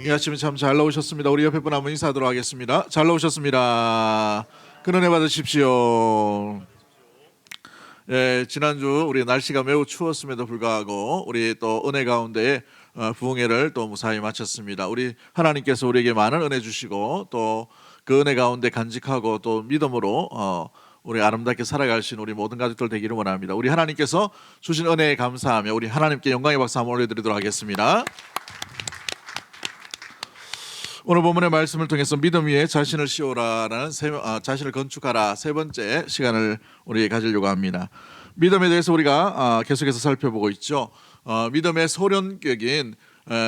이 아침에 참 잘 나오셨습니다. 우리 옆에 분 한번 인사하도록 하겠습니다. 잘 나오셨습니다. 큰 은혜 받으십시오. 예, 지난주 우리 날씨가 매우 추웠음에도 불구하고 우리 또 은혜 가운데 부흥회를 또 무사히 마쳤습니다. 우리 하나님께서 우리에게 많은 은혜 주시고 또 그 은혜 가운데 간직하고 또 믿음으로 우리 아름답게 살아갈 수 있는 우리 모든 가족들 되기를 원합니다. 우리 하나님께서 주신 은혜에 감사하며 우리 하나님께 영광의 박수 한번 올려드리도록 하겠습니다. 오늘 본문의 말씀을 통해서 믿음 위에 자신을 씌우라라는 자신을 건축하라 세 번째 시간을 우리 가지려고 합니다. 믿음에 대해서 우리가 계속해서 살펴보고 있죠. 믿음의 소련격인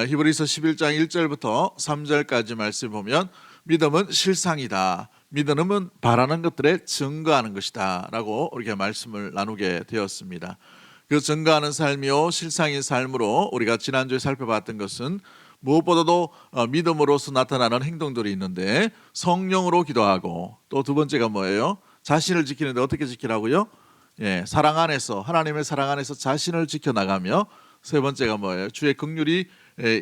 히브리서 11장 1절부터 3절까지 말씀 보면 믿음은 실상이다. 믿음은 바라는 것들에 증거하는 것이다 라고 우리가 말씀을 나누게 되었습니다. 그 증거하는 삶이요 실상인 삶으로 우리가 지난주에 살펴봤던 것은 무엇보다도 믿음으로서 나타나는 행동들이 있는데 성령으로 기도하고 또 두 번째가 뭐예요? 자신을 지키는데 어떻게 지키라고요? 예, 사랑 안에서 하나님의 사랑 안에서 자신을 지켜나가며 세 번째가 뭐예요? 주의 긍휼이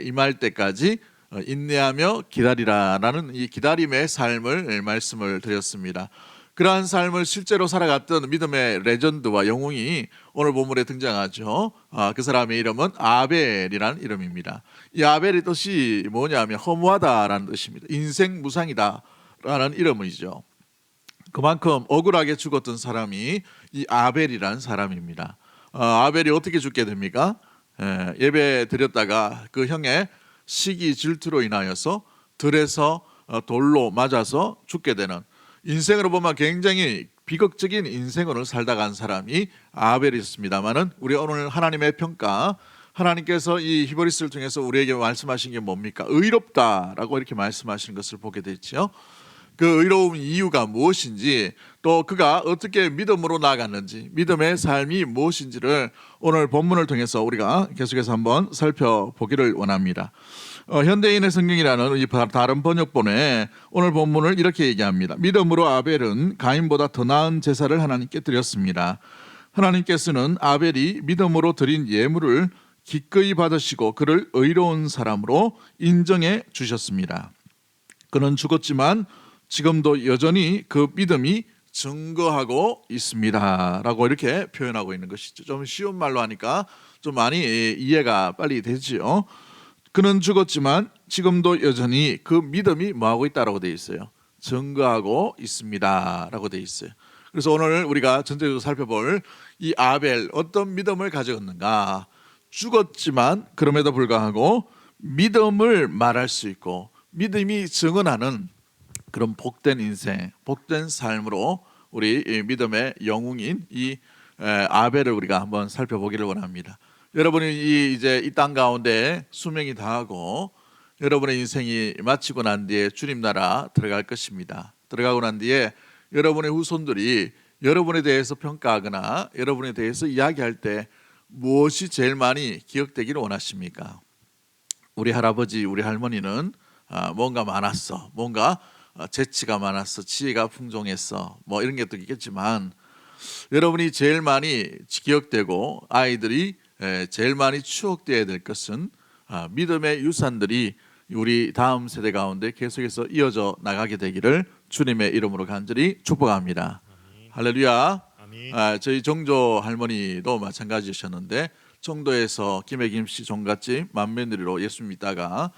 임할 때까지 인내하며 기다리라라는 이 기다림의 삶을 말씀을 드렸습니다. 그러한 삶을 실제로 살아갔던 믿음의 레전드와 영웅이 오늘 본문에 등장하죠. 그 사람의 이름은 아벨이라는 이름입니다. 이 아벨의 뜻이 뭐냐면 허무하다라는 뜻입니다. 인생 무상이다라는 이름이죠. 그만큼 억울하게 죽었던 사람이 이 아벨이라는 사람입니다. 아벨이 어떻게 죽게 됩니까? 예배 드렸다가 그 형의 시기 질투로 인하여서 들에서 돌로 맞아서 죽게 되는, 인생으로 보면 굉장히 비극적인 인생을 살다 간 사람이 아벨이었습니다만은 우리 오늘 하나님의 평가, 하나님께서 이 히브리서를 통해서 우리에게 말씀하신 게 뭡니까? 의롭다라고 이렇게 말씀하시는 것을 보게 됐죠. 그 의로운 이유가 무엇인지, 또 그가 어떻게 믿음으로 나아갔는지, 믿음의 삶이 무엇인지를 오늘 본문을 통해서 우리가 계속해서 한번 살펴보기를 원합니다. 현대인의 성경이라는 이 다른 번역본에 오늘 본문을 이렇게 얘기합니다. 믿음으로 아벨은 가인보다 더 나은 제사를 하나님께 드렸습니다. 하나님께서는 아벨이 믿음으로 드린 예물을 기꺼이 받으시고 그를 의로운 사람으로 인정해 주셨습니다. 그는 죽었지만 지금도 여전히 그 믿음이 증거하고 있습니다 라고 이렇게 표현하고 있는 것이죠. 좀 쉬운 말로 하니까 좀 많이 이해가 빨리 되지요. 그는 죽었지만 지금도 여전히 그 믿음이 뭐하고 있다라고 되어 있어요? 증거하고 있습니다 라고 되어 있어요. 그래서 오늘 우리가 전체적으로 살펴볼 이 아벨, 어떤 믿음을 가졌는가? 죽었지만 그럼에도 불구하고 믿음을 말할 수 있고 믿음이 증언하는 그런 복된 인생, 복된 삶으로 우리 믿음의 영웅인 이 아벨을 우리가 한번 살펴보기를 원합니다. 여러분이 이제 이 땅 가운데 수명이 다하고 여러분의 인생이 마치고 난 뒤에 주님 나라 들어갈 것입니다. 들어가고 난 뒤에 여러분의 후손들이 여러분에 대해서 평가하거나 여러분에 대해서 이야기할 때 무엇이 제일 많이 기억되기를 원하십니까? 우리 할아버지, 우리 할머니는 뭔가 많았어, 뭔가 재치가 많았어, 지혜가 풍성했어, 뭐 이런 것도 있겠지만 여러분이 제일 많이 기억되고 아이들이 제일 많이 추억되어야 될 것은 믿음의 유산들이 우리 다음 세대 가운데 계속해서 이어져 나가게 되기를 주님의 이름으로 간절히 축복합니다. 아멘. 할렐루야. 아멘. 저희 정조 할머니도 마찬가지셨는데 청도에서 김혜김 씨 종갓집 맏며느리로 예수 믿다가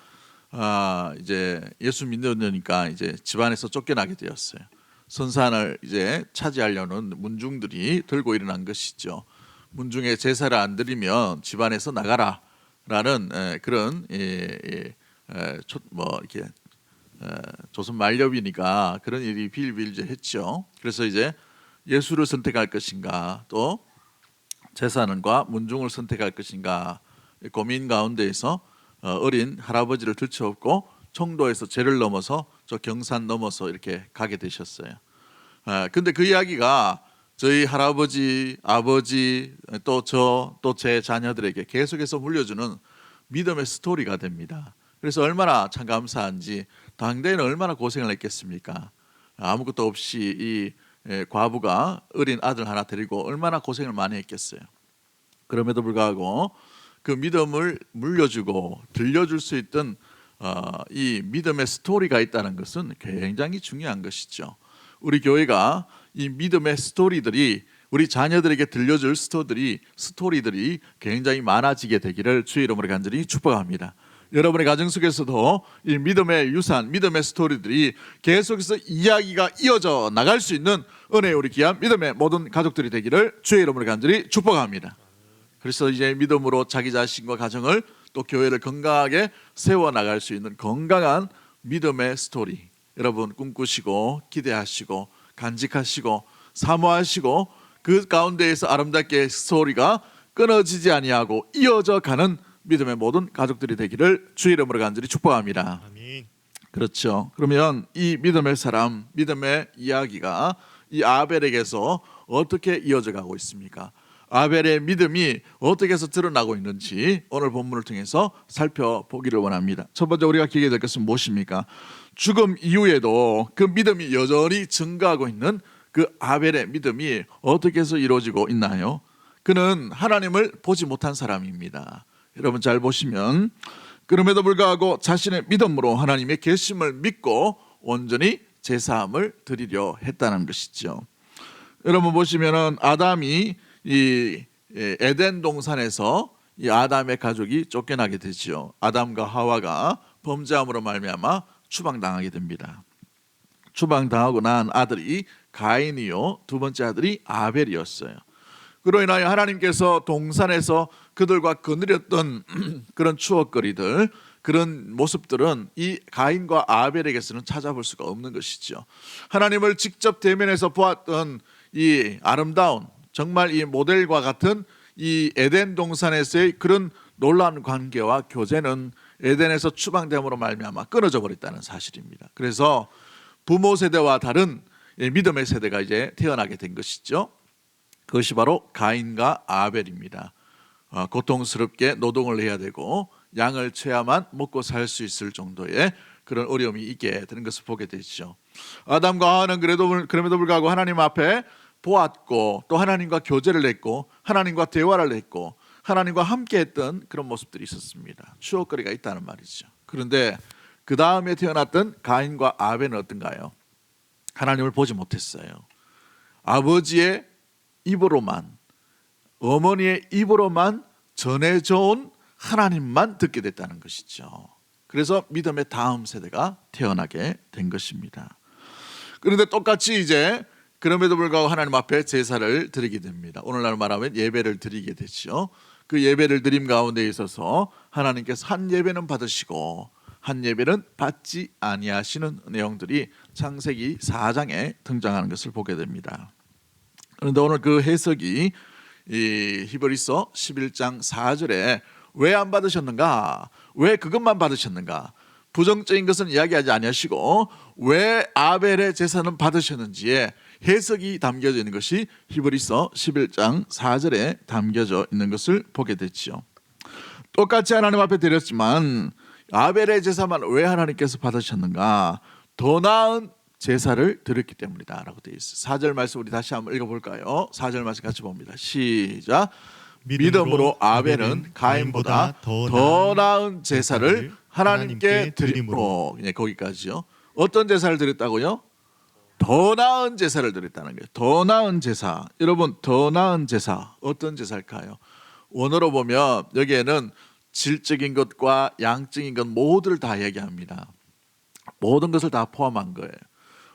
이제 예수 믿으니까 이제 집안에서 쫓겨나게 되었어요. 선산을 이제 차지하려는 문중들이 들고 일어난 것이죠. 문중에 제사를 안 드리면 집안에서 나가라라는 그런 뭐 이렇게 조선 말렵이니까 그런 일이 비일비재했죠. 그래서 이제 예수를 선택할 것인가 또 제사는과 문중을 선택할 것인가 고민 가운데에서 어린 할아버지를 들쳐업고 청도에서 제를 넘어서 저 경산 넘어서 이렇게 가게 되셨어요. 근데 그 이야기가 저희 할아버지, 아버지, 또 저, 또 제 자녀들에게 계속해서 물려주는 믿음의 스토리가 됩니다. 그래서 얼마나 참 감사한지, 당대에는 얼마나 고생을 했겠습니까? 아무것도 없이 이 과부가 어린 아들 하나 데리고 얼마나 고생을 많이 했겠어요. 그럼에도 불구하고 그 믿음을 물려주고 들려줄 수 있던 이 믿음의 스토리가 있다는 것은 굉장히 중요한 것이죠. 우리 교회가 이 믿음의 스토리들이 우리 자녀들에게 들려줄 스토리들이 굉장히 많아지게 되기를 주의 이름으로 간절히 축복합니다. 여러분의 가정 속에서도 이 믿음의 유산, 믿음의 스토리들이 계속해서 이야기가 이어져 나갈 수 있는 은혜의 우리 귀한 믿음의 모든 가족들이 되기를 주의 이름으로 간절히 축복합니다. 그래서 이제 믿음으로 자기 자신과 가정을 또 교회를 건강하게 세워나갈 수 있는 건강한 믿음의 스토리 여러분 꿈꾸시고 기대하시고 간직하시고 사모하시고 그 가운데에서 아름답게 스토리가 끊어지지 아니하고 이어져 가는 믿음의 모든 가족들이 되기를 주의 이름으로 간절히 축복합니다. 아멘. 그렇죠. 그러면 이 믿음의 사람, 믿음의 이야기가 이 아벨에게서 어떻게 이어져 가고 있습니까? 아벨의 믿음이 어떻게 해서 드러나고 있는지 오늘 본문을 통해서 살펴보기를 원합니다. 첫 번째 우리가 기억해야 될 것은 무엇입니까? 죽음 이후에도 그 믿음이 여전히 증가하고 있는 그 아벨의 믿음이 어떻게 해서 이루어지고 있나요? 그는 하나님을 보지 못한 사람입니다. 여러분 잘 보시면 그럼에도 불구하고 자신의 믿음으로 하나님의 계심을 믿고 온전히 제사함을 드리려 했다는 것이죠. 여러분 보시면은 아담이 이 에덴 동산에서 이 아담의 가족이 쫓겨나게 되죠. 아담과 하와가 범죄함으로 말미암아 추방당하게 됩니다. 추방당하고 난 아들이 가인이요, 두 번째 아들이 아벨이었어요. 그로 인하여 하나님께서 동산에서 그들과 거느렸던 그런 추억거리들, 그런 모습들은 이 가인과 아벨에게서는 찾아볼 수가 없는 것이죠. 하나님을 직접 대면해서 보았던 이 아름다운 정말 이 모델과 같은 이 에덴 동산에서의 그런 놀라운 관계와 교제는 에덴에서 추방됨으로 말미암아 끊어져 버렸다는 사실입니다. 그래서 부모 세대와 다른 믿음의 세대가 이제 태어나게 된 것이죠. 그것이 바로 가인과 아벨입니다. 고통스럽게 노동을 해야 되고 양을 쳐야만 먹고 살 수 있을 정도의 그런 어려움이 있게 되는 것을 보게 되죠. 아담과 하와는 그럼에도 불구하고 하나님 앞에 보았고 또 하나님과 교제를 했고 하나님과 대화를 했고 하나님과 함께했던 그런 모습들이 있었습니다. 추억거리가 있다는 말이죠. 그런데 그 다음에 태어났던 가인과 아벨은 어떤가요? 하나님을 보지 못했어요. 아버지의 입으로만, 어머니의 입으로만 전해져온 하나님만 듣게 됐다는 것이죠. 그래서 믿음의 다음 세대가 태어나게 된 것입니다. 그런데 똑같이 이제 그럼에도 불구하고 하나님 앞에 제사를 드리게 됩니다. 오늘날 말하면 예배를 드리게 되죠. 그 예배를 드림 가운데 있어서 하나님께서 한 예배는 받으시고 한 예배는 받지 아니하시는 내용들이 창세기 4장에 등장하는 것을 보게 됩니다. 그런데 오늘 그 해석이 이 히브리서 11장 4절에 왜 안 받으셨는가? 왜 그것만 받으셨는가? 부정적인 것은 이야기하지 아니하시고 왜 아벨의 제사는 받으셨는지에 해석이 담겨져 있는 것이 히브리서 11장 4절에 담겨져 있는 것을 보게 됐죠. 똑같이 하나님 앞에 드렸지만 아벨의 제사만 왜 하나님께서 받으셨는가? 더 나은 제사를 드렸기 때문이다 라고 되어 있어요. 4절 말씀 우리 다시 한번 읽어볼까요? 4절 말씀 같이 봅니다. 시작. 믿음으로 아벨은 가인보다 더 나은 제사를 하나님께 드림으로. 거기까지요. 어떤 제사를 드렸다고요? 더 나은 제사를 드렸다는 거예요. 더 나은 제사. 여러분 더 나은 제사 어떤 제사일까요? 원어로 보면 여기에는 질적인 것과 양적인 것 모두를 다 얘기합니다. 모든 것을 다 포함한 거예요.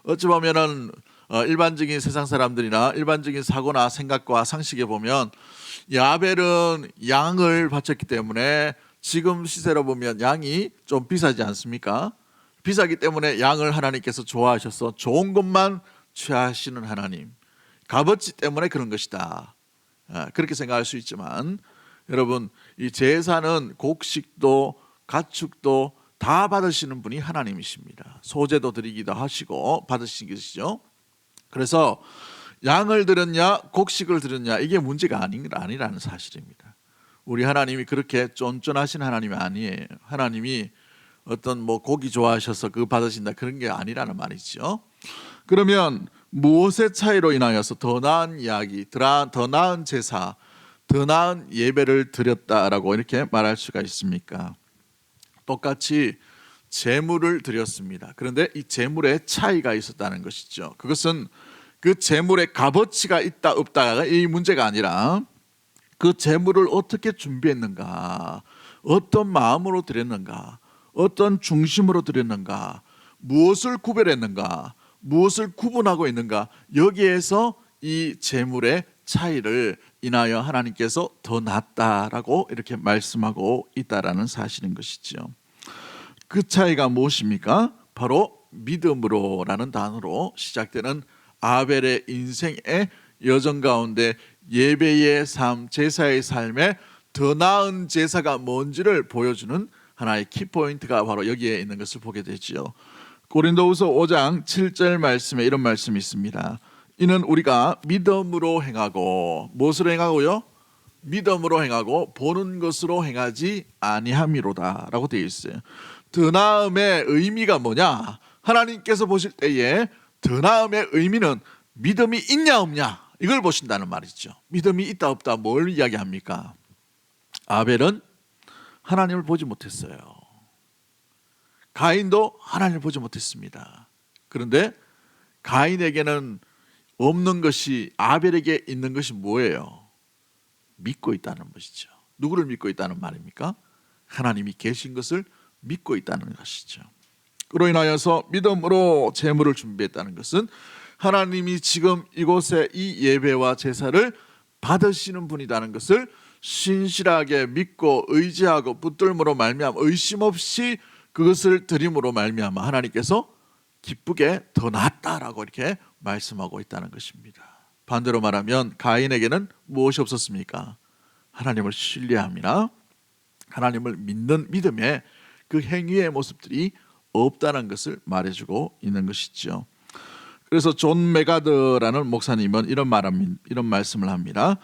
어찌 보면은 일반적인 세상 사람들이나 일반적인 사고나 생각과 상식에 보면 이 아벨은 양을 바쳤기 때문에 지금 시세로 보면 양이 좀 비싸지 않습니까? 비싸기 때문에 양을 하나님께서 좋아하셔서 좋은 것만 취하시는 하나님, 값어치 때문에 그런 것이다. 그렇게 생각할 수 있지만 여러분 이 제사는 곡식도 가축도 다 받으시는 분이 하나님이십니다. 소제도 드리기도 하시고 받으시기시죠. 그래서 양을 드렸냐 곡식을 드렸냐 이게 문제가 아니라는 사실입니다. 우리 하나님이 그렇게 쫀쫀하신 하나님이 아니에요. 하나님이 어떤 뭐 고기 좋아하셔서 그거 받으신다 그런 게 아니라는 말이죠. 그러면 무엇의 차이로 인하여서 더 나은 이야기, 더 나은 제사, 더 나은 예배를 드렸다라고 이렇게 말할 수가 있습니까? 똑같이 제물을 드렸습니다. 그런데 이 제물에 차이가 있었다는 것이죠. 그것은 그 제물의 값어치가 있다 없다가 이 문제가 아니라 그 제물을 어떻게 준비했는가, 어떤 마음으로 드렸는가, 어떤 중심으로 드렸는가, 무엇을 구별했는가, 무엇을 구분하고 있는가, 여기에서 이 제물의 차이를 인하여 하나님께서 더 낫다라고 이렇게 말씀하고 있다라는 사실인 것이죠. 그 차이가 무엇입니까? 바로 믿음으로라는 단어로 시작되는 아벨의 인생의 여정 가운데 예배의 삶, 제사의 삶에 더 나은 제사가 뭔지를 보여주는 하나의 키포인트가 바로 여기에 있는 것을 보게 되지요. 고린도후서 5장 7절 말씀에 이런 말씀이 있습니다. 이는 우리가 믿음으로 행하고, 무엇으로 행하고요? 믿음으로 행하고 보는 것으로 행하지 아니함이로다 라고 되어 있어요. 더 나음의 의미가 뭐냐? 하나님께서 보실 때에 더 나음의 의미는 믿음이 있냐 없냐 이걸 보신다는 말이죠. 믿음이 있다 없다 뭘 이야기합니까? 아벨은 하나님을 보지 못했어요. 가인도 하나님을 보지 못했습니다. 그런데 가인에게는 없는 것이 아벨에게 있는 것이 뭐예요? 믿고 있다는 것이죠. 누구를 믿고 있다는 말입니까? 하나님이 계신 것을 믿고 있다는 것이죠. 그로 인하여서 믿음으로 제물을 준비했다는 것은 하나님이 지금 이곳에 이 예배와 제사를 받으시는 분이라는 것을 신실하게 믿고 의지하고 붙들므로 말미암아 의심 없이 그것을 드림으로 말미암아 하나님께서 기쁘게 더 낫다라고 이렇게 말씀하고 있다는 것입니다. 반대로 말하면 가인에게는 무엇이 없었습니까? 하나님을 신뢰함이나 하나님을 믿는 믿음의 그 행위의 모습들이 없다는 것을 말해주고 있는 것이죠. 그래서 존 메가드라는 목사님은 이런 말씀을 합니다.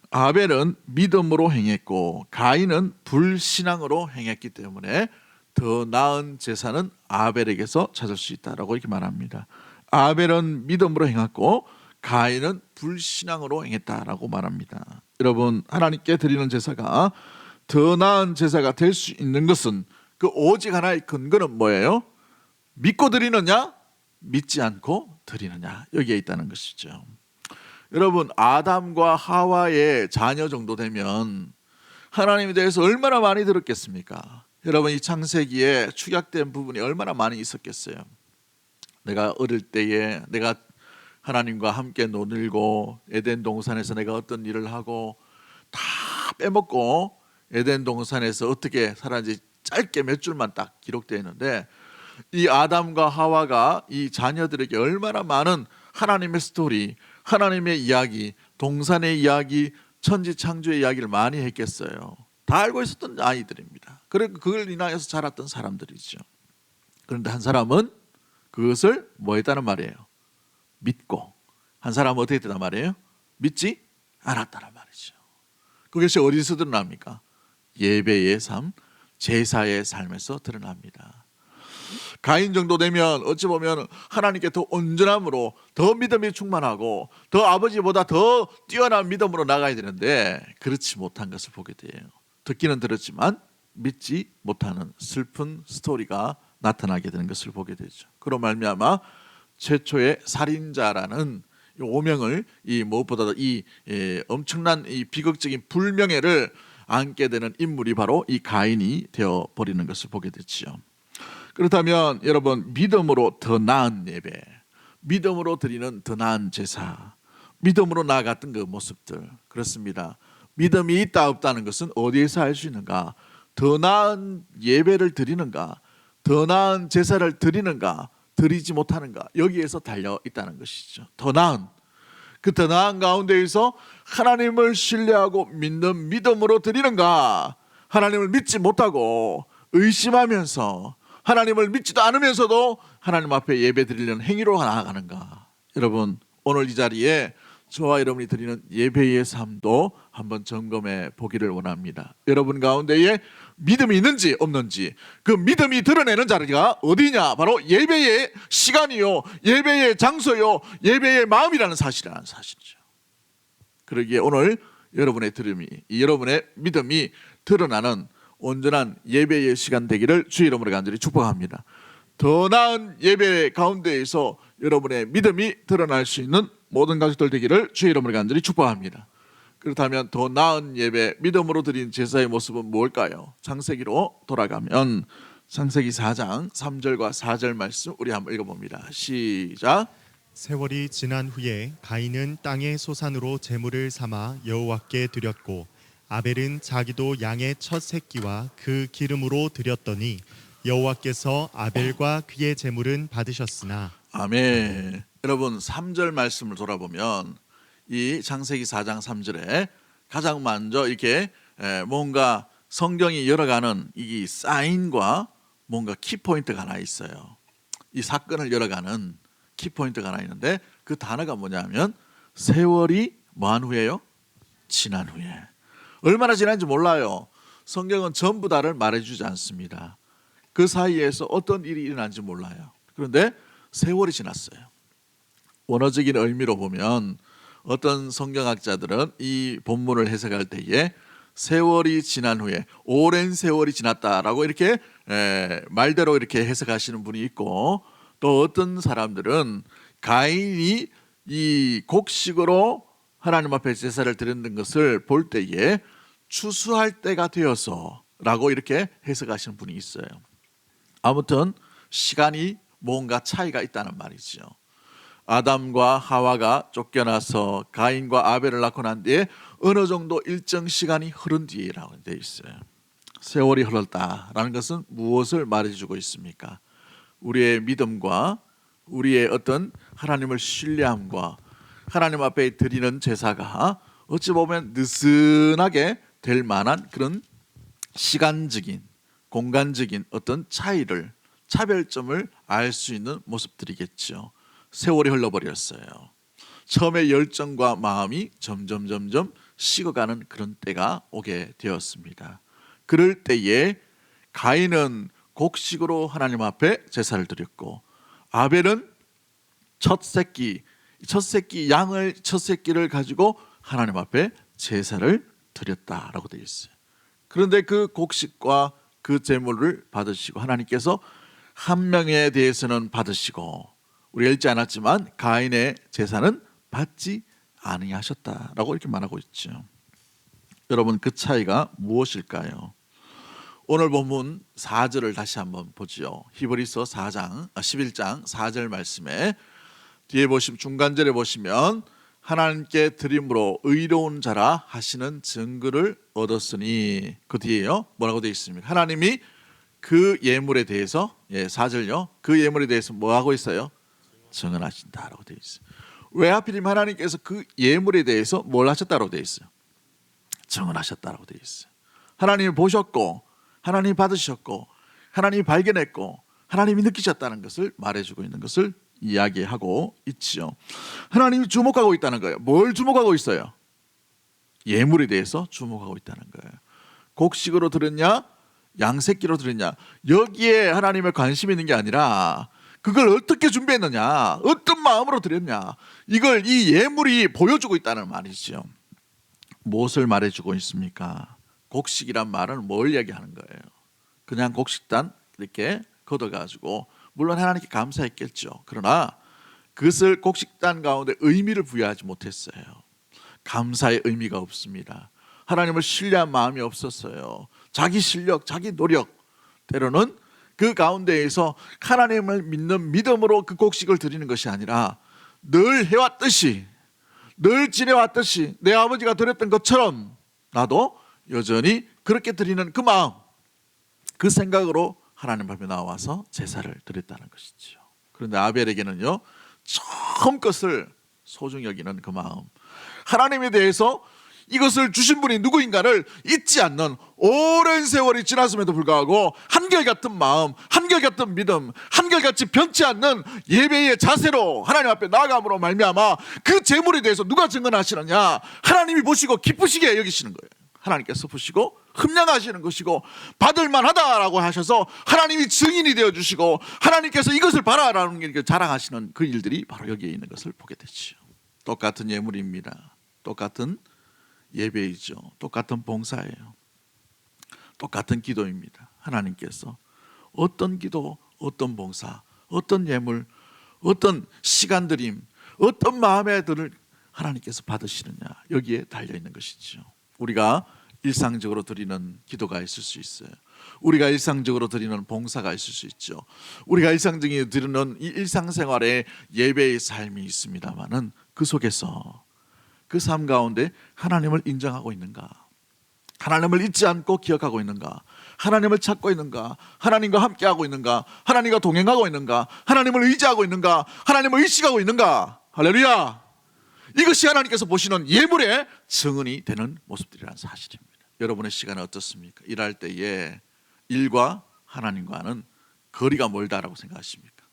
아벨은 믿음으로 행했고 가인은 불신앙으로 행했기 때문에 더 나은 제사는 아벨에게서 찾을 수 있다라고 이렇게 말합니다. 아벨은 믿음으로 행했고 가인은 불신앙으로 행했다라고 말합니다. 여러분, 하나님께 드리는 제사가 더 나은 제사가 될 수 있는 것은 그 오직 하나의 근거는 뭐예요? 믿고 드리느냐, 믿지 않고 드리느냐, 여기에 있다는 것이죠. 여러분, 아담과 하와의 자녀 정도 되면 하나님에 대해서 얼마나 많이 들었겠습니까? 여러분, 이 창세기에 축약된 부분이 얼마나 많이 있었겠어요. 내가 어릴 때에 내가 하나님과 함께 노늘고 에덴 동산에서 내가 어떤 일을 하고 다 빼먹고 에덴 동산에서 어떻게 살았는지 짧게 몇 줄만 딱 기록되어 있는데, 이 아담과 하와가 이 자녀들에게 얼마나 많은 하나님의 스토리, 하나님의 이야기, 동산의 이야기, 천지 창조의 이야기를 많이 했겠어요. 다 알고 있었던 아이들입니다. 그리고 그걸 인하여서 자랐던 사람들이죠. 그런데 한 사람은 그것을 뭐 했다는 말이에요? 믿고. 한 사람은 어떻게 했단 말이에요? 믿지 않았다는 말이죠. 그것이 어디서 드러납니까? 예배의 삶, 제사의 삶에서 드러납니다. 가인 정도 되면 어찌 보면 하나님께 더 온전함으로, 더 믿음이 충만하고 더 아버지보다 더 뛰어난 믿음으로 나가야 되는데 그렇지 못한 것을 보게 돼요. 듣기는 들었지만 믿지 못하는 슬픈 스토리가 나타나게 되는 것을 보게 되죠. 그로 말미암아 최초의 살인자라는 오명을, 이 무엇보다도 이 엄청난 이 비극적인 불명예를 안게 되는 인물이 바로 이 가인이 되어 버리는 것을 보게 되지요. 그렇다면 여러분, 믿음으로 더 나은 예배, 믿음으로 드리는 더 나은 제사, 믿음으로 나아갔던 그 모습들, 그렇습니다. 믿음이 있다 없다는 것은 어디에서 알 수 있는가? 더 나은 예배를 드리는가? 더 나은 제사를 드리는가? 드리지 못하는가? 여기에서 달려 있다는 것이죠. 더 나은, 그 더 나은 가운데에서 하나님을 신뢰하고 믿는 믿음으로 드리는가? 하나님을 믿지 못하고 의심하면서 하나님을 믿지도 않으면서도 하나님 앞에 예배 드리려는 행위로 나아가는가? 여러분, 오늘 이 자리에 저와 여러분이 드리는 예배의 삶도 한번 점검해 보기를 원합니다. 여러분 가운데에 믿음이 있는지 없는지, 그 믿음이 드러내는 자리가 어디냐? 바로 예배의 시간이요, 예배의 장소요, 예배의 마음이라는 사실이라는 사실이죠. 그러기에 오늘 여러분의 믿음이 드러나는 온전한 예배의 시간 되기를 주의 이름으로 간절히 축복합니다. 더 나은 예배 가운데에서 여러분의 믿음이 드러날 수 있는 모든 가족들 되기를 주의 이름으로 간절히 축복합니다. 그렇다면 더 나은 예배, 믿음으로 드린 제사의 모습은 무엇일까요? 창세기로 돌아가면 창세기 4장 3절과 4절 말씀 우리 한번 읽어봅니다. 시작. 세월이 지난 후에 가인은 땅의 소산으로 제물을 삼아 여호와께 드렸고 아벨은 자기도 양의 첫 새끼와 그 기름으로 드렸더니 여호와께서 아벨과 그의 제물은 받으셨으나. 아멘. 여러분 3절 말씀을 돌아보면 이 창세기 4장 3절에 가장 먼저 이렇게 뭔가 성경이 열어가는 이 사인과 뭔가 키포인트가 하나 있어요. 이 사건을 열어가는 키포인트가 하나 있는데 그 단어가 뭐냐면 세월이 뭐한 후에요? 지난 후에. 얼마나 지난지 몰라요. 성경은 전부 다를 말해주지 않습니다. 그 사이에서 어떤 일이 일어난지 몰라요. 그런데 세월이 지났어요. 원어적인 의미로 보면 어떤 성경학자들은 이 본문을 해석할 때에 세월이 지난 후에 오랜 세월이 지났다라고 이렇게 말대로 이렇게 해석하시는 분이 있고, 또 어떤 사람들은 가인이 이 곡식으로 하나님 앞에 제사를 드리는 것을 볼 때에 추수할 때가 되어서라고 이렇게 해석하시는 분이 있어요. 아무튼 시간이 뭔가 차이가 있다는 말이죠. 아담과 하와가 쫓겨나서 가인과 아벨을 낳고 난 뒤에 어느 정도 일정 시간이 흐른 뒤라고 되어 있어요. 세월이 흘렀다라는 것은 무엇을 말해주고 있습니까? 우리의 믿음과 우리의 어떤 하나님을 신뢰함과 하나님 앞에 드리는 제사가 어찌 보면 느슨하게 될 만한 그런 시간적인 공간적인 어떤 차이를, 차별점을 알 수 있는 모습들이겠죠. 세월이 흘러버렸어요. 처음에 열정과 마음이 점점 식어가는 그런 때가 오게 되었습니다. 그럴 때에 가인은 곡식으로 하나님 앞에 제사를 드렸고, 아벨은 첫 새끼 양을 첫 새끼를 가지고 하나님 앞에 제사를 드렸다라고 되어 있어요. 그런데 그 곡식과 그 제물을 받으시고 하나님께서 한 명에 대해서는 받으시고 우리가 읽지 않았지만 가인의 제사는 받지 아니하셨다라고 이렇게 말하고 있죠. 여러분 그 차이가 무엇일까요? 오늘 본문 4절을 다시 한번 보죠. 히브리서 11장 4절 말씀에 뒤에 보시면 중간절에 보시면 하나님께 드림으로 의로운 자라 하시는 증거를 얻었으니, 그 뒤에요 뭐라고 되어 있습니까? 하나님이 그 예물에 대해서 4절요 그 예물에 대해서 뭐 하고 있어요? 증언하신다라고 되어 있어요. 왜 하필이면 하나님께서 그 예물에 대해서 뭘 하셨다고 되어 있어요? 증언하셨다라고 되어 있어요. 하나님이 보셨고 하나님이 받으셨고 하나님이 발견했고 하나님이 느끼셨다는 것을 말해주고 있는 것을 이야기하고 있지요. 하나님이 주목하고 있다는 거예요. 뭘 주목하고 있어요? 예물에 대해서 주목하고 있다는 거예요. 곡식으로 드렸냐 양새끼로 드렸냐, 여기에 하나님의 관심이 있는 게 아니라 그걸 어떻게 준비했느냐, 어떤 마음으로 드렸냐, 이걸 이 예물이 보여주고 있다는 말이죠. 무엇을 말해주고 있습니까? 곡식이란 말은 뭘 얘기하는 거예요? 그냥 곡식단 이렇게 걷어가지고 물론 하나님께 감사했겠죠. 그러나 그것을 곡식단 가운데 의미를 부여하지 못했어요. 감사의 의미가 없습니다. 하나님을 신뢰한 마음이 없었어요. 자기 실력, 자기 노력, 때로는 그 가운데에서 하나님을 믿는 믿음으로 그 곡식을 드리는 것이 아니라 늘 해왔듯이, 늘 지내왔듯이 내 아버지가 드렸던 것처럼 나도 여전히 그렇게 드리는 그 마음, 그 생각으로 하나님 앞에 나와서 제사를 드렸다는 것이죠. 그런데 아벨에게는요 처음 것을 소중히 여기는 그 마음, 하나님에 대해서 이것을 주신 분이 누구인가를 잊지 않는 오랜 세월이 지났음에도 불구하고 한결같은 마음, 한결같은 믿음, 한결같이 변치 않는 예배의 자세로 하나님 앞에 나아감으로 말미암아 그 제물에 대해서 누가 증언하시느냐, 하나님이 보시고 기쁘시게 여기시는 거예요. 하나님께서 보시고 흠량하시는 것이고 받을만하다라고 하셔서 하나님이 증인이 되어주시고 하나님께서 이것을 봐라라는 게 자랑하시는 그 일들이 바로 여기에 있는 것을 보게 되죠. 똑같은 예물입니다. 똑같은 예배이죠. 똑같은 봉사예요. 똑같은 기도입니다. 하나님께서 어떤 기도, 어떤 봉사, 어떤 예물, 어떤 시간 드림, 어떤 마음의 들을 하나님께서 받으시느냐, 여기에 달려 있는 것이죠. 우리가 일상적으로 드리는 기도가 있을 수 있어요. 우리가 일상적으로 드리는 봉사가 있을 수 있죠. 우리가 일상적으로 드리는 이 일상생활의 예배의 삶이 있습니다만은 그 속에서 그 삶 가운데 하나님을 인정하고 있는가, 하나님을 잊지 않고 기억하고 있는가, 하나님을 찾고 있는가, 하나님과 함께하고 있는가, 하나님과 동행하고 있는가, 하나님을 의지하고 있는가, 하나님을 의식하고 있는가. 할렐루야. 이것이 하나님께서 보시는 예물의 증언이 되는 모습들이라는 사실입니다. 여러분의 시간은 어떻습니까? 일할 때에 일과 하나님과는 거리가 멀다라고 생각하십니까?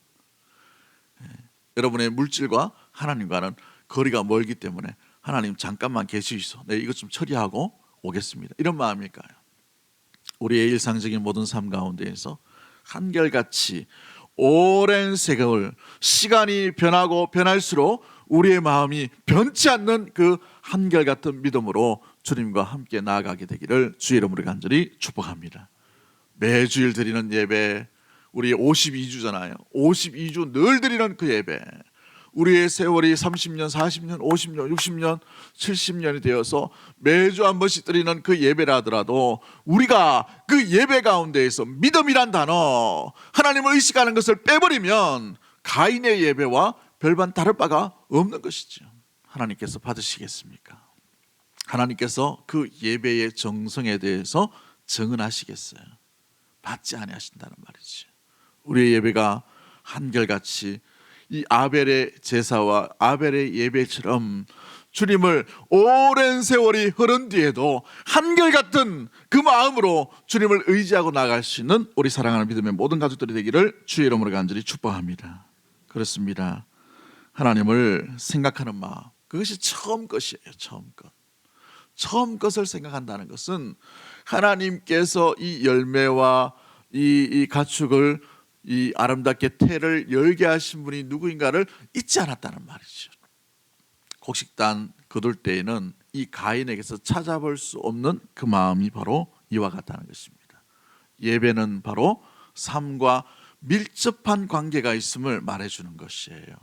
여러분의 물질과 하나님과는 거리가 멀기 때문에 하나님 잠깐만 계시소, 네, 이것 좀 처리하고 오겠습니다, 이런 마음일까요? 우리의 일상적인 모든 삶 가운데에서 한결같이 오랜 세월, 시간이 변하고 변할수록 우리의 마음이 변치 않는 그 한결같은 믿음으로 주님과 함께 나아가게 되기를 주의 이름으로 간절히 축복합니다. 매주일 드리는 예배, 우리 52주잖아요. 52주 늘 드리는 그 예배, 우리의 세월이 30년, 40년, 50년, 60년, 70년이 되어서 매주 한 번씩 드리는 그 예배라 하더라도 우리가 그 예배 가운데에서 믿음이란 단어, 하나님을 의식하는 것을 빼버리면 가인의 예배와 별반 다를 바가 없는 것이죠. 하나님께서 받으시겠습니까? 하나님께서 그 예배의 정성에 대해서 증언하시겠어요? 받지 아니하신다는 말이죠. 우리의 예배가 한결같이 이 아벨의 제사와 아벨의 예배처럼 주님을 오랜 세월이 흐른 뒤에도 한결같은 그 마음으로 주님을 의지하고 나아갈 수 있는 우리 사랑하는 믿음의 모든 가족들이 되기를 주의 이름으로 간절히 축복합니다. 그렇습니다. 하나님을 생각하는 마음, 그것이 처음 것이에요. 처음 것. 처음 것을 생각한다는 것은 하나님께서 이 열매와 이 가축을, 이 아름답게 태를 열게 하신 분이 누구인가를 잊지 않았다는 말이죠. 곡식단 거둘 때에는 이 가인에게서 찾아볼 수 없는 그 마음이 바로 이와 같다는 것입니다. 예배는 바로 삶과 밀접한 관계가 있음을 말해주는 것이에요.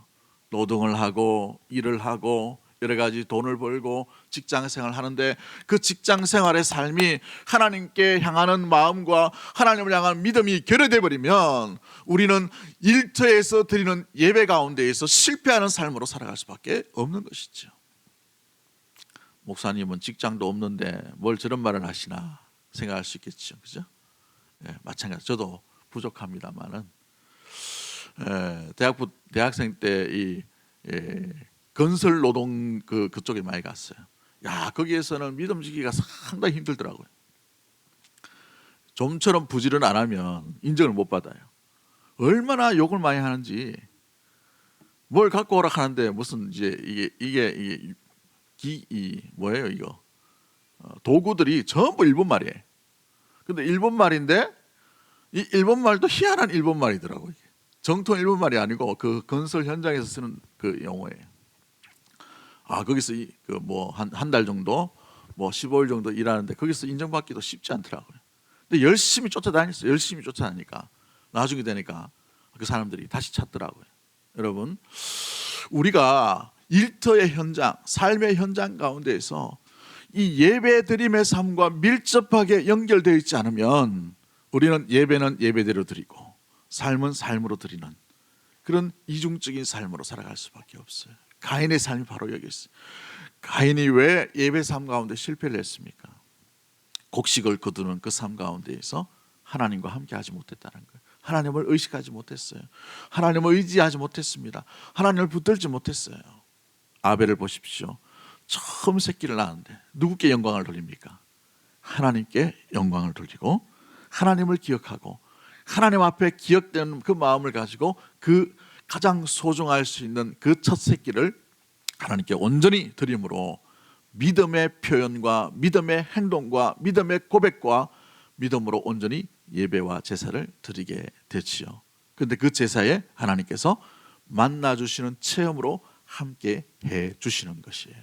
노동을 하고 일을 하고 여러 가지 돈을 벌고 직장 생활을 하는데 그 직장 생활의 삶이 하나님께 향하는 마음과 하나님을 향한 믿음이 결여돼 버리면 우리는 일터에서 드리는 예배 가운데에서 실패하는 삶으로 살아갈 수밖에 없는 것이죠. 목사님은 직장도 없는데 뭘 저런 말을 하시나 생각할 수 있겠죠, 그죠? 마찬가지. 저도 부족합니다만은 대학생 때 이 건설 노동 그쪽에 많이 갔어요. 야, 거기에서는 믿음 지키기가 상당히 힘들더라고요. 좀처럼 부지런 안 하면 인정을 못 받아요. 얼마나 욕을 많이 하는지. 뭘 갖고 오라 하는데 무슨 이제 이게 뭐예요 이거? 도구들이 전부 일본 말이에요. 근데 일본 말인데 이 일본 말도 희한한 일본 말이더라고요. 정통 일본 말이 아니고 그 건설 현장에서 쓰는 그 용어예요. 거기서 한 달 정도, 15일 정도 일하는데 거기서 인정받기도 쉽지 않더라고요. 근데 열심히 쫓아다녔어요. 열심히 쫓아다니까 나중에 되니까 그 사람들이 다시 찾더라고요. 여러분, 우리가 일터의 현장, 삶의 현장 가운데에서 이 예배 드림의 삶과 밀접하게 연결되어 있지 않으면 우리는 예배는 예배대로 드리고 삶은 삶으로 드리는 그런 이중적인 삶으로 살아갈 수밖에 없어요. 가인의 삶이 바로 여기 있어요. 가인이 왜 예배 삶 가운데 실패를 했습니까? 곡식을 거두는 그 삶 가운데에서 하나님과 함께 하지 못했다는 거예요. 하나님을 의식하지 못했어요. 하나님을 의지하지 못했습니다. 하나님을 붙들지 못했어요. 아벨을 보십시오. 처음 새끼를 낳았는데 누구께 영광을 돌립니까? 하나님께 영광을 돌리고 하나님을 기억하고 하나님 앞에 기억되는 그 마음을 가지고 그 가장 소중할 수 있는 그 첫 새끼를 하나님께 온전히 드림으로 믿음의 표현과 믿음의 행동과 믿음의 고백과 믿음으로 온전히 예배와 제사를 드리게 되지요. 그런데 그 제사에 하나님께서 만나주시는 체험으로 함께 해 주시는 것이에요.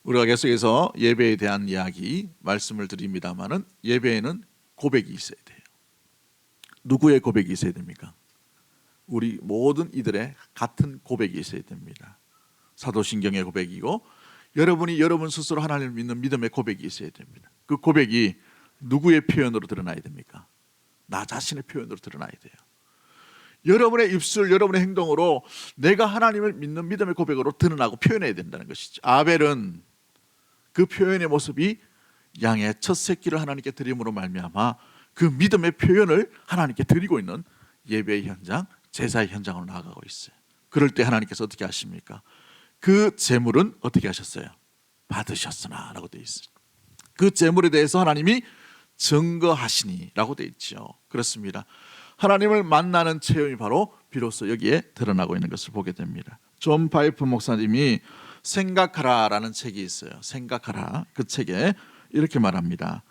우리가 계속해서 예배에 대한 이야기 말씀을 드립니다마는 예배에는 고백이 있어야 돼요. 누구의 고백이 있어야 됩니까? 우리 모든 이들의 같은 고백이 있어야 됩니다. 사도신경의 고백이고 여러분이 여러분 스스로 하나님을 믿는 믿음의 고백이 있어야 됩니다. 그 고백이 누구의 표현으로 드러나야 됩니까? 나 자신의 표현으로 드러나야 돼요. 여러분의 입술, 여러분의 행동으로 내가 하나님을 믿는 믿음의 고백으로 드러나고 표현해야 된다는 것이죠. 아벨은 그 표현의 모습이 양의 첫 새끼를 하나님께 드림으로 말미암아 그 믿음의 표현을 하나님께 드리고 있는 예배의 현장, 제사의 현장으로 나아가고 있어요. 그럴 때 하나님께서 어떻게 하십니까? 그 제물은 어떻게 하셨어요? 받으셨으나 라고 되어 있어요. 그 제물에 대해서 하나님이 증거하시니 라고 되어 있죠. 그렇습니다. 하나님을 만나는 체험이 바로 비로소 여기에 드러나고 있는 것을 보게 됩니다. 존 파이프 목사님이 생각하라라는 책이 있어요. 생각하라. 그 책에 이렇게 말합니다.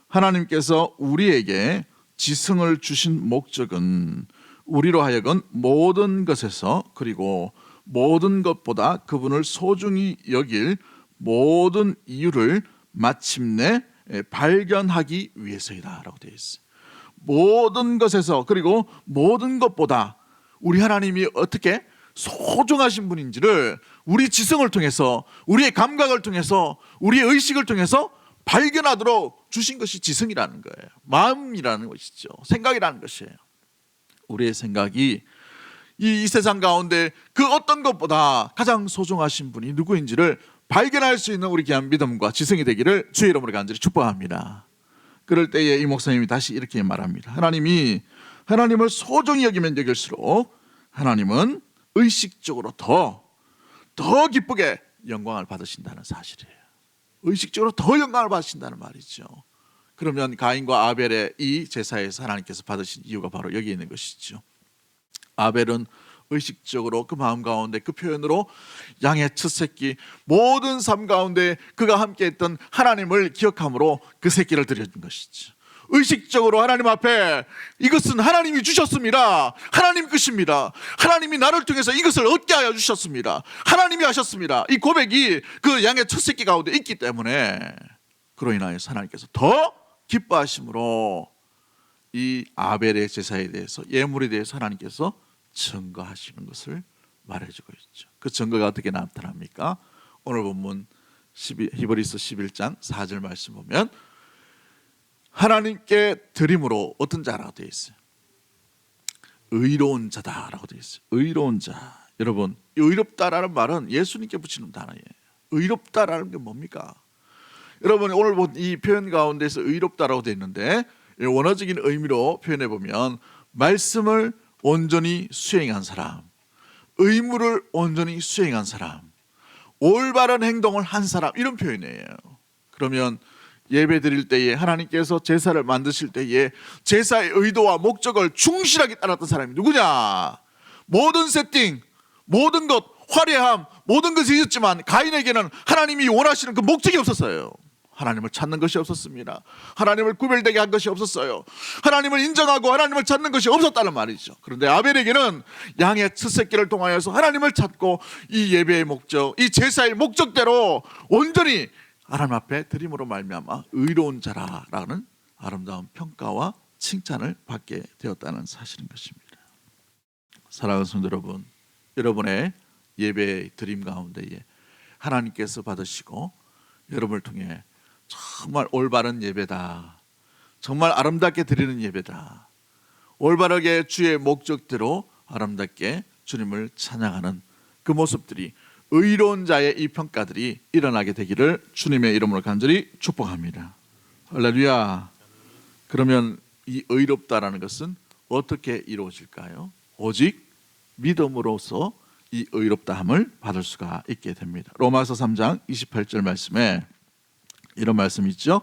하나님께서 우리에게 지성을 주신 목적은 우리로 하여금 모든 것에서 그리고 모든 것보다 그분을 소중히 여길 모든 이유를 마침내 발견하기 위해서이다 라고 되어 있어요. 모든 것에서 그리고 모든 것보다 우리 하나님이 어떻게 소중하신 분인지를 우리 지성을 통해서, 우리의 감각을 통해서, 우리의 의식을 통해서 발견하도록 주신 것이 지성이라는 거예요. 마음이라는 것이죠. 생각이라는 것이에요. 우리의 생각이 이 세상 가운데 그 어떤 것보다 가장 소중하신 분이 누구인지를 발견할 수 있는 우리 귀한 믿음과 지성이 되기를 주의 이름으로 간절히 축복합니다. 그럴 때에 이 목사님이 다시 이렇게 말합니다. 하나님을 소중히 여기면 여길수록 하나님은 의식적으로 더 기쁘게 영광을 받으신다는 사실이에요. 의식적으로 더 영광을 받으신다는 말이죠. 그러면 가인과 아벨의 이 제사에서 하나님께서 받으신 이유가 바로 여기 있는 것이죠. 아벨은 의식적으로 그 마음 가운데 그 표현으로 양의 첫 새끼 모든 삶 가운데 그가 함께했던 하나님을 기억함으로 그 새끼를 드려준 것이죠. 의식적으로 하나님 앞에 이것은 하나님이 주셨습니다. 하나님 것입니다. 하나님이 나를 통해서 이것을 얻게 하여 주셨습니다. 하나님이 하셨습니다. 이 고백이 그 양의 첫 새끼 가운데 있기 때문에 그로 인하여서 하나님께서 더 기뻐하심으로 이 아벨의 제사에 대해서 예물에 대해서 하나님께서 증거하시는 것을 말해주고 있죠. 그 증거가 어떻게 나타납니까? 오늘 본문 히브리서 11장 4절 말씀 보면 하나님께 드림으로 어떤 자라고 되어 있어요? 의로운 자다라고 되어 있어요. 의로운 자. 여러분, 의롭다라는 말은 예수님께 붙이는 단어예요. 의롭다라는 게 뭡니까? 여러분, 오늘 본 이 표현 가운데서 의롭다라고 되어 있는데 원어적인 의미로 표현해 보면 말씀을 온전히 수행한 사람, 의무를 온전히 수행한 사람, 올바른 행동을 한 사람, 이런 표현이에요. 그러면 예배 드릴 때에 하나님께서 제사를 만드실 때에 제사의 의도와 목적을 충실하게 따랐던 사람이 누구냐? 모든 세팅, 모든 것, 화려함, 모든 것이 있었지만 가인에게는 하나님이 원하시는 그 목적이 없었어요. 하나님을 찾는 것이 없었습니다. 하나님을 구별되게 한 것이 없었어요. 하나님을 인정하고 하나님을 찾는 것이 없었다는 말이죠. 그런데 아벨에게는 양의 첫 새끼를 통하여서 하나님을 찾고 이 예배의 목적, 이 제사의 목적대로 온전히 하나님 앞에 드림으로 말미암아 의로운 자라라는 아름다운 평가와 칭찬을 받게 되었다는 사실인 것입니다. 사랑하는 성도 여러분, 여러분의 예배의 드림 가운데에 하나님께서 받으시고 여러분을 통해 정말 올바른 예배다, 정말 아름답게 드리는 예배다, 올바르게 주의 목적대로 아름답게 주님을 찬양하는 그 모습들이, 의로운 자의 이 평가들이 일어나게 되기를 주님의 이름으로 간절히 축복합니다. 할렐루야. 그러면 이 의롭다라는 것은 어떻게 이루어질까요? 오직 믿음으로서 이 의롭다함을 받을 수가 있게 됩니다. 로마서 3장 28절 말씀에 이런 말씀이 있죠.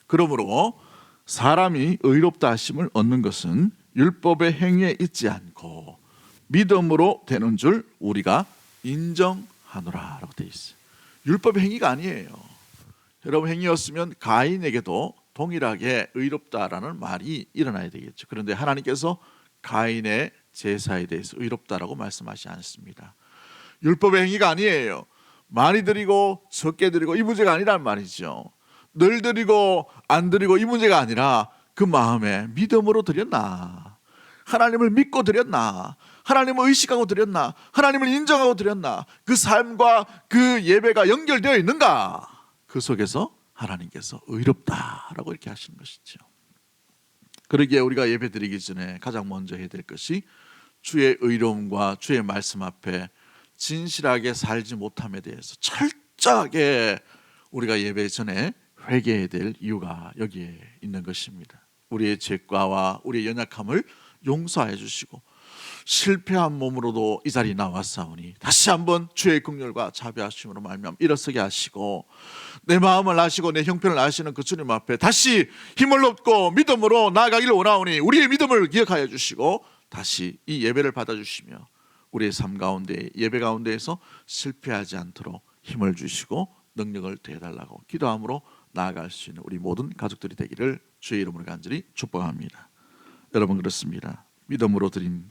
그러므로 사람이 의롭다 하심을 얻는 것은 율법의 행위에 있지 않고 믿음으로 되는 줄 우리가 인정하노라 라고 되어 있어요. 율법의 행위가 아니에요. 여러분, 행위였으면 가인에게도 동일하게 의롭다라는 말이 일어나야 되겠죠. 그런데 하나님께서 가인의 제사에 대해서 의롭다라고 말씀하시지 않습니다. 율법의 행위가 아니에요. 많이 드리고 적게 드리고 이 문제가 아니란 말이죠. 늘 드리고 안 드리고 이 문제가 아니라 그 마음에 믿음으로 드렸나, 하나님을 믿고 드렸나, 하나님을 의식하고 드렸나, 하나님을 인정하고 드렸나, 그 삶과 그 예배가 연결되어 있는가, 그 속에서 하나님께서 의롭다라고 이렇게 하시는 것이죠. 그러기에 우리가 예배 드리기 전에 가장 먼저 해야 될 것이 주의 의로움과 주의 말씀 앞에 진실하게 살지 못함에 대해서 철저하게 우리가 예배 전에 회개해야 될 이유가 여기에 있는 것입니다. 우리의 죄과와 우리의 연약함을 용서해 주시고 실패한 몸으로도 이 자리에 나왔사오니 다시 한번 주의 긍휼과 자비하심으로 말미암아 일어서게 하시고 내 마음을 아시고 내 형편을 아시는 그 주님 앞에 다시 힘을 얻고 믿음으로 나아가기를 원하오니 우리의 믿음을 기억하여 주시고 다시 이 예배를 받아주시며 우리의 삶 가운데 예배 가운데에서 실패하지 않도록 힘을 주시고 능력을 더해달라고 기도함으로 나아갈 수 있는 우리 모든 가족들이 되기를 주의 이름으로 간절히 축복합니다. 여러분, 그렇습니다. 믿음으로 드린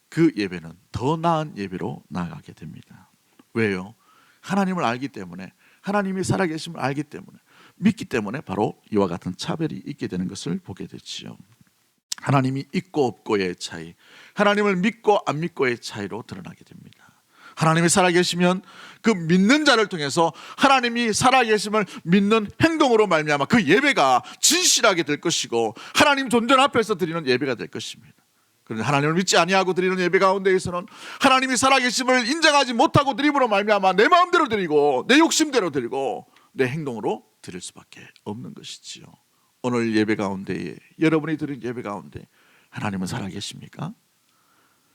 그 예배는 더 나은 예배로 나아가게 됩니다. 왜요? 하나님을 알기 때문에, 하나님이 살아계심을 알기 때문에, 믿기 때문에 바로 이와 같은 차별이 있게 되는 것을 보게 되지요. 하나님이 있고 없고의 차이, 하나님을 믿고 안 믿고의 차이로 드러나게 됩니다. 하나님이 살아계시면 그 믿는 자를 통해서 하나님이 살아계심을 믿는 행동으로 말미암아 그 예배가 진실하게 될 것이고 하나님 존전 앞에서 드리는 예배가 될 것입니다. 그런데 하나님을 믿지 아니하고 드리는 예배 가운데에서는 하나님이 살아계심을 인정하지 못하고 드림으로 말미암아 내 마음대로 드리고 내 욕심대로 드리고 내 행동으로 드릴 수밖에 없는 것이지요. 오늘 예배 가운데에, 여러분이 드린 예배 가운데 하나님은 살아계십니까?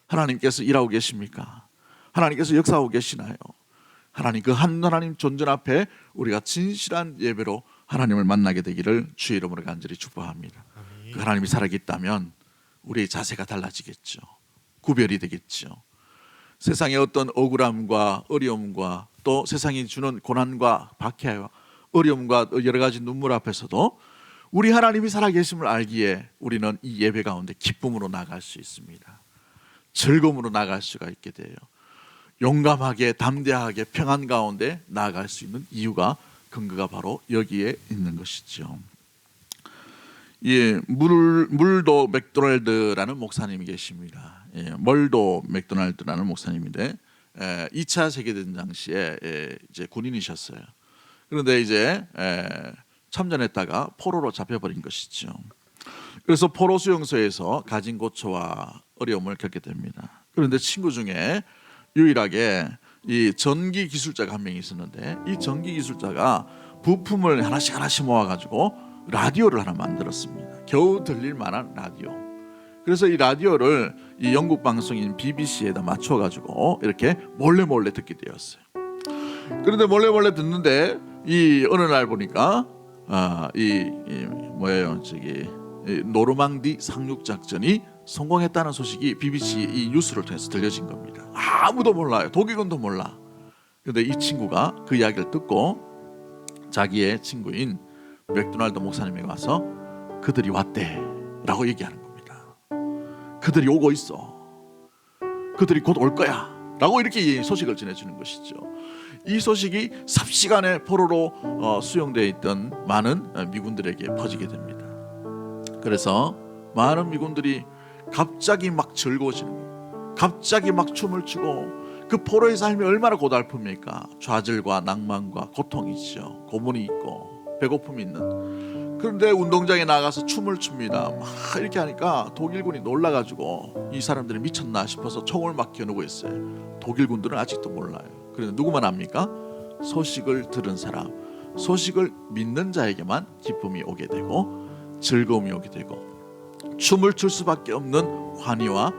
하나님께서 일하고 계십니까? 하나님께서 역사하고 계시나요? 하나님, 그 한 하나님 존전 앞에 우리가 진실한 예배로 하나님을 만나게 되기를 주의 이름으로 간절히 축복합니다. 그 하나님이 살아계시다면 우리의 자세가 달라지겠죠. 구별이 되겠죠. 세상의 어떤 억울함과 어려움과 또 세상이 주는 고난과 박해와 어려움과 여러 가지 눈물 앞에서도 우리 하나님이 살아계심을 알기에 우리는 이 예배 가운데 기쁨으로 나갈 수 있습니다. 즐거움으로 나갈 수가 있게 돼요. 용감하게 담대하게 평안 가운데 나아갈 수 있는 이유가, 근거가 바로 여기에 있는 것이죠. 예, 물도 맥도날드라는 목사님이 계십니다. 예, 멀도 맥도날드라는 목사님인데 2차 세계대전 당시에 이제 군인이셨어요. 그런데 이제 참전했다가 포로로 잡혀버린 것이죠. 그래서 포로 수용소에서 가진 고초와 어려움을 겪게 됩니다. 그런데 친구 중에 유일하게 이 전기 기술자가 한 명이 있었는데 이 전기 기술자가 부품을 하나씩 모아가지고 라디오를 하나 만들었습니다. 겨우 들릴 만한 라디오. 그래서 이 라디오를 이 영국 방송인 BBC에다 맞춰가지고 이렇게 몰래 듣게 되었어요. 그런데 몰래 듣는데 이 어느 날 보니까 노르망디 상륙 작전이 성공했다는 소식이 BBC 이 뉴스를 통해서 들려진 겁니다. 아무도 몰라요. 독일군도 몰라. 그런데 이 친구가 그 이야기를 듣고 자기의 친구인 맥도날드 목사님에게 와서 그들이 왔대라고 얘기하는 겁니다. 그들이 오고 있어. 그들이 곧 올 거야 라고 이렇게 소식을 전해주는 것이죠. 이 소식이 삽시간에 포로로 수용되어 있던 많은 미군들에게 퍼지게 됩니다. 그래서 많은 미군들이 갑자기 막 즐거워지는 거예요. 갑자기 막 춤을 추고, 그 포로의 삶이 얼마나 고달픕니까? 좌절과 낭만과 고통이죠. 고문이 있고 배고픔이 있는. 그런데 운동장에 나가서 춤을 춥니다. 막 이렇게 하니까 독일군이 놀라가지고 이 사람들이 미쳤나 싶어서 총을 막 겨누고 있어요. 독일군들은 아직도 몰라요. 그런데 누구만 압니까? 소식을 들은 사람, 소식을 믿는 자에게만 기쁨이 오게 되고 즐거움이 오게 되고 춤을 출 수밖에 없는 환희와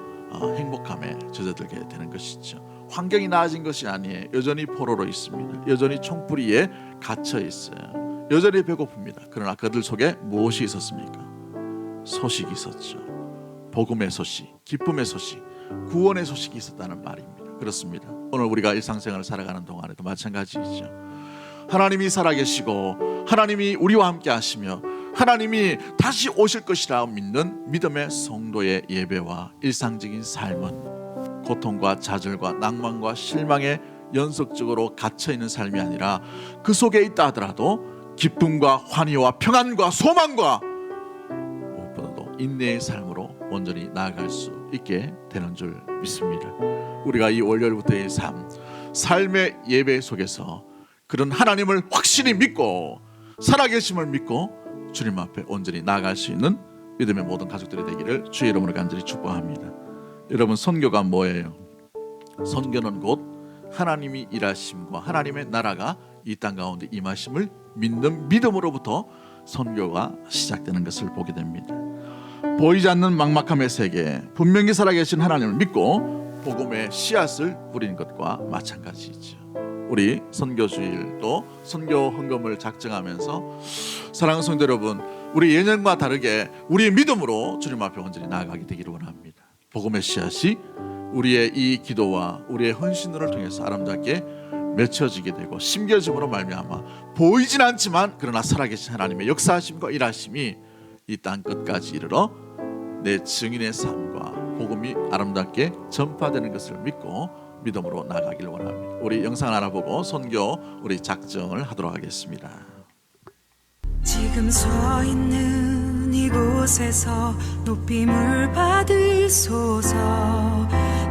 행복함에 젖어들게 되는 것이죠. 환경이 나아진 것이 아니에요. 여전히 포로로 있습니다. 여전히 총뿌리에 갇혀 있어요. 여전히 배고픕니다. 그러나 그들 속에 무엇이 있었습니까? 소식이 있었죠. 복음의 소식, 기쁨의 소식, 구원의 소식이 있었다는 말입니다. 그렇습니다. 오늘 우리가 일상생활을 살아가는 동안에도 마찬가지이죠. 하나님이 살아계시고 하나님이 우리와 함께 하시며 하나님이 다시 오실 것이라 믿는 믿음의 성도의 예배와 일상적인 삶은 고통과 좌절과 낭만과 실망의 연속적으로 갇혀 있는 삶이 아니라 그 속에 있다 하더라도 기쁨과 환희와 평안과 소망과 무엇보다도 인내의 삶으로 온전히 나아갈 수 있게 되는 줄 믿습니다. 우리가 이 월요일부터의 삶의 예배 속에서 그런 하나님을 확실히 믿고 살아계심을 믿고 주님 앞에 온전히 나아갈 수 있는 믿음의 모든 가족들이 되기를 주의 이름으로 간절히 축복합니다. 여러분, 선교가 뭐예요? 선교는 곧 하나님이 일하심과 하나님의 나라가 이 땅 가운데 임하심을 믿는 믿음으로부터 선교가 시작되는 것을 보게 됩니다. 보이지 않는 막막함의 세계에 분명히 살아계신 하나님을 믿고 복음의 씨앗을 뿌리는 것과 마찬가지이죠. 우리 선교주일 또 선교 헌금을 작정하면서 사랑하는 성도 여러분, 우리 예년과 다르게 우리의 믿음으로 주님 앞에 온전히 나아가게 되기를 원합니다. 복음의 씨앗이 우리의 이 기도와 우리의 헌신을 통해서 아름답게 맺혀지게 되고 심겨짐으로 말미암아 보이진 않지만 그러나 살아계신 하나님의 역사하심과 일하심이 이 땅 끝까지 이르러 내 증인의 삶과 복음이 아름답게 전파되는 것을 믿고 믿음으로 나아가길 원합니다. 우리 영상을 알아보고 선교 우리 작정을 하도록 하겠습니다. 지금 서 있는 이곳에서 높임을 받으소서.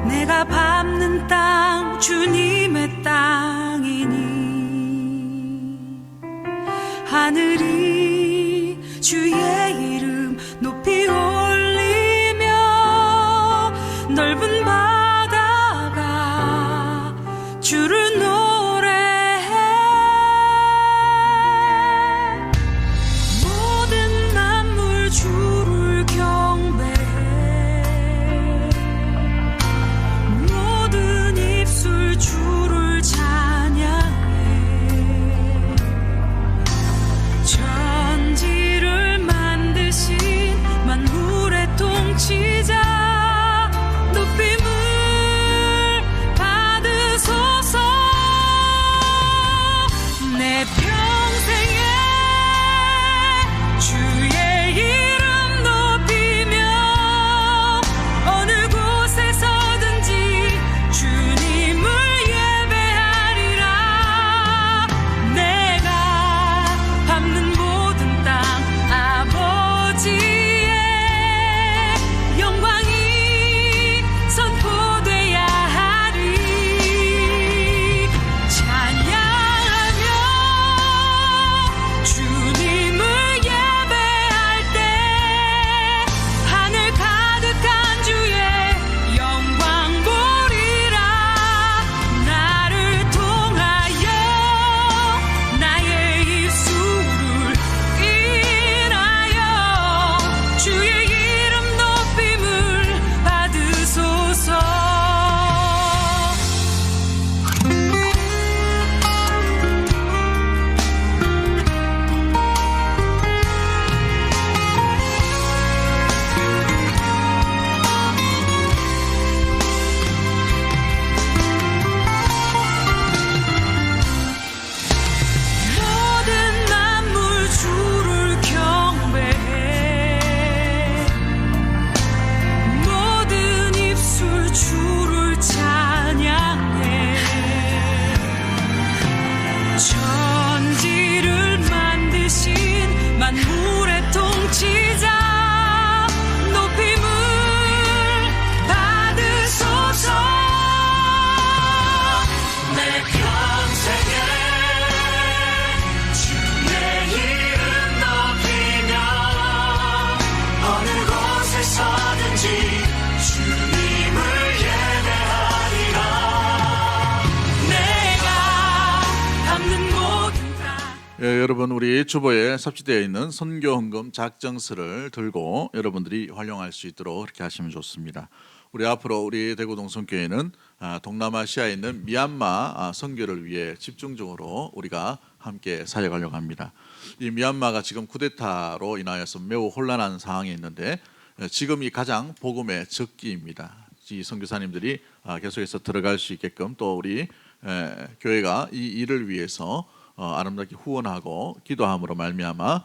내가 밟는 땅 주님의 땅이니 하늘이 주의 이름 높이 올리며 넓은 바다가 주를 노래해. 모든 만물 주를 경배해. 모든 입술 주를 찬양해. 천지를 만드신 만물의 통치자 높임을 받으소서. 내 평생에 주의 이름 높이며 어느 곳에 서든지 주님을 예배하리라. 내가 밟는 모든 땅 아버지의 영광이 선포돼야 하리. 찬양하며 주님을 예배할 때 하늘 가득한 주의 영광 보리라. 나를 통하여 나의 입술을 인하여 주의 이름 높임을 받으소서. 모든 만물 주를 경배해. 모든 입술 주를 찬양해. 천지를 만드신 만물의 통치자 높임을 받으소서. 내 평생에 주의 이름 높이며 어느 곳에 서든지 주님을 예배하리라. 내가 밟는 모든 땅. 여러분, 우리 주보에 삽입되어 있는 선교 헌금 작정서를 들고 여러분들이 활용할 수 있도록 그렇게 하시면 좋습니다. 우리 앞으로 우리 대구 동성교회는 동남아시아에 있는 미얀마 선교를 위해 집중적으로 우리가 함께 사역하려고 합니다. 이 미얀마가 지금 쿠데타로 인하여서 매우 혼란한 상황에 있는데 지금이 가장 복음의 적기입니다. 이 선교사님들이 계속해서 들어갈 수 있게끔 또 우리 교회가 이 일을 위해서 아름답게 후원하고 기도함으로 말미암아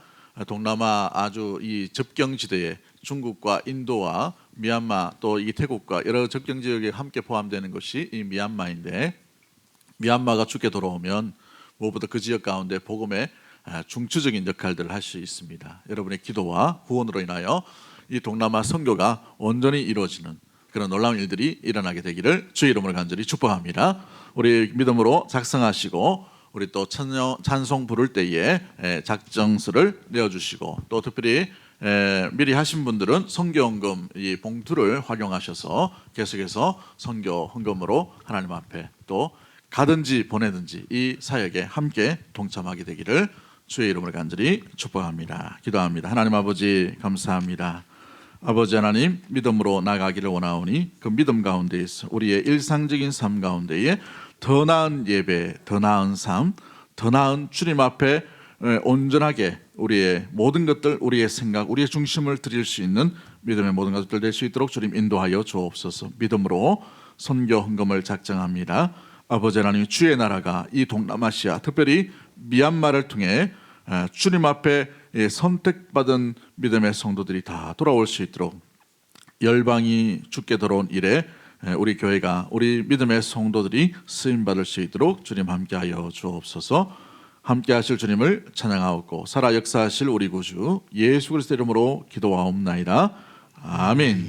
동남아 아주 이 접경지대에 중국과 인도와 미얀마 또 이 태국과 여러 접경 지역에 함께 포함되는 것이 이 미얀마인데 미얀마가 죽게 돌아오면 무엇보다 그 지역 가운데 복음의 중추적인 역할들을 할 수 있습니다. 여러분의 기도와 구원으로 인하여 이 동남아 선교가 온전히 이루어지는 그런 놀라운 일들이 일어나게 되기를 주의 이름으로 간절히 축복합니다. 우리 믿음으로 작성하시고 우리 또 찬송 부를 때에 작정서를 내어주시고 또 특별히 미리 하신 분들은 선교헌금 이 봉투를 활용하셔서 계속해서 선교 헌금으로 하나님 앞에 또 가든지 보내든지 이 사역에 함께 동참하게 되기를 주의 이름으로 간절히 축복합니다. 기도합니다. 하나님 아버지 감사합니다. 아버지 하나님 믿음으로 나가기를 원하오니 그 믿음 가운데에서 우리의 일상적인 삶 가운데에 더 나은 예배, 더 나은 삶, 더 나은 주님 앞에 온전하게 우리의 모든 것들, 우리의 생각, 우리의 중심을 드릴 수 있는 믿음의 모든 것들 될 수 있도록 주님 인도하여 주옵소서. 믿음으로 선교 헌금을 작정합니다. 아버지 하나님 주의 나라가 이 동남아시아 특별히 미얀마를 통해 주님 앞에 선택받은 믿음의 성도들이 다 돌아올 수 있도록 열방이 죽게 들어온 일에 우리 교회가 우리 믿음의 성도들이 쓰임받을 수 있도록 주님 함께하여 주옵소서. 함께하실 주님을 찬양하옵고 살아 역사하실 우리 구주 예수 그리스도 이름으로 기도하옵나이다. 아멘.